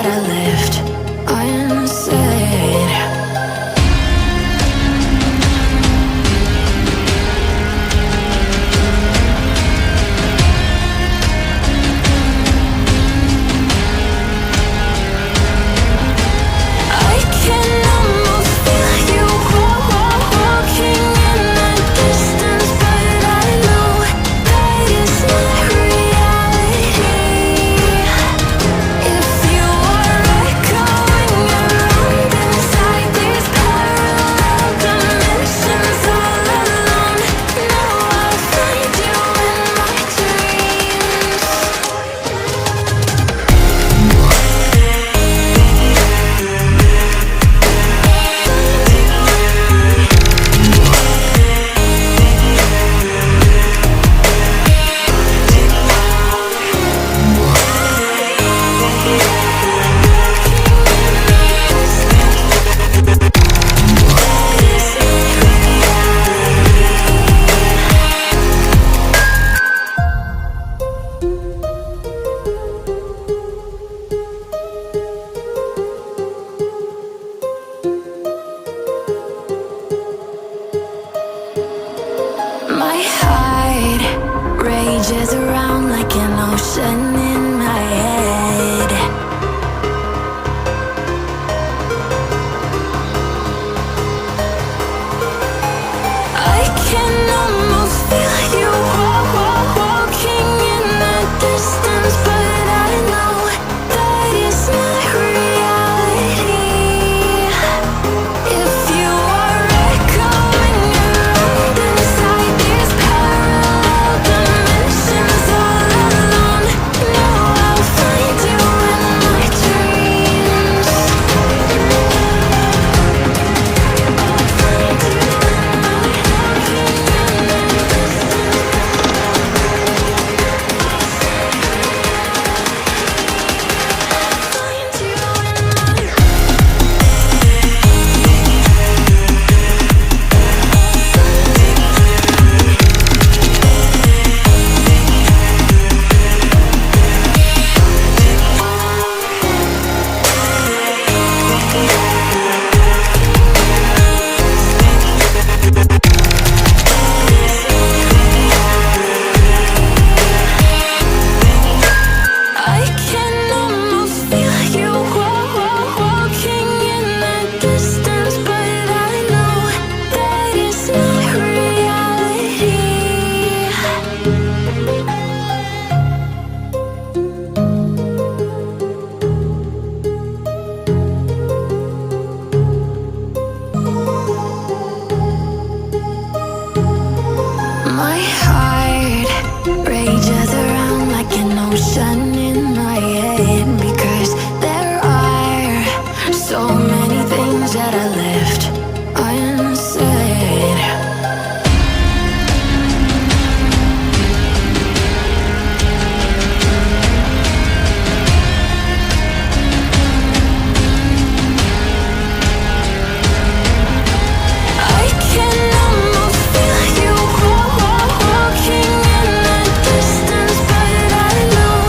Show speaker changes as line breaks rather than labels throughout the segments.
that I left unsaid. I can almost feel you walking in the distance, but I know that it's not reality. If you are echoing around inside these parallel dimensions all alone, now I'll find you in my dreams. My heart rages around like an ocean in my head. I can almost feel you walking in the distance, but I know that it's not reality. If you are echoing around inside these parallel dimensions all alone, now I'll find you in my dreams. I can almost feel you walking in the distance, but I know that it's not reality. My heart rages around like an ocean in my head, because there are so many things that I left unsaid. I can almost feel you walking in the distance, but I know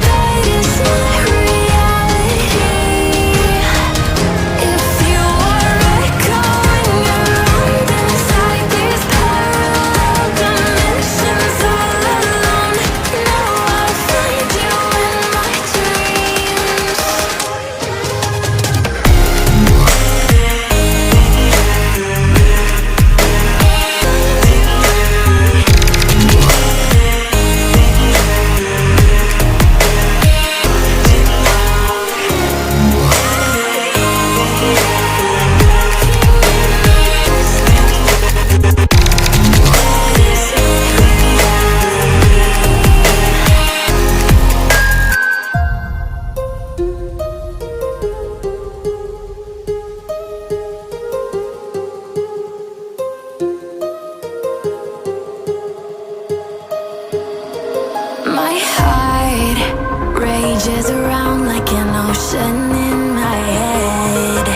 that it's not reality. If you are echoing around inside these parallel dimensions all alone, now I'll find you in my dreams. My heart rages around like an ocean in my head.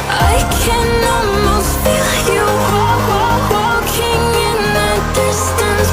I can almost feel you walking in the distance.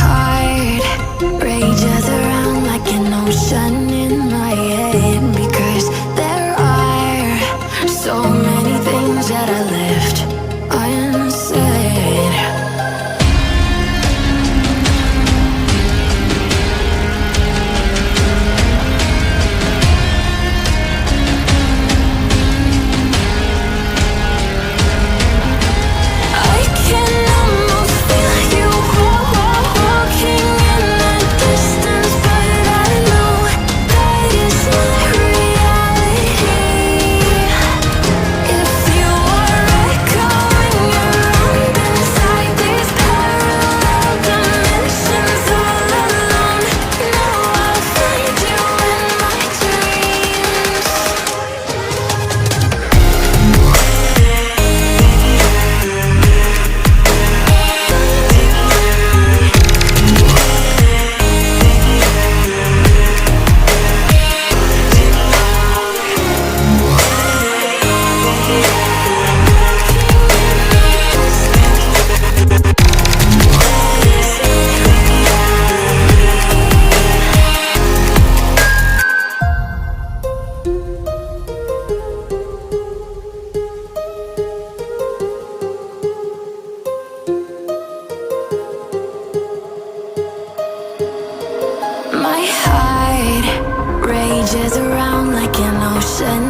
heart rages around like an ocean in my head, because there are so many things that I left unsaid. I can almost feel you walking in the distance, but I know that it's not reality. If you are echoing around inside these parallel dimensions all alone, know I'll find you in my dreams. My heart rages around like an ocean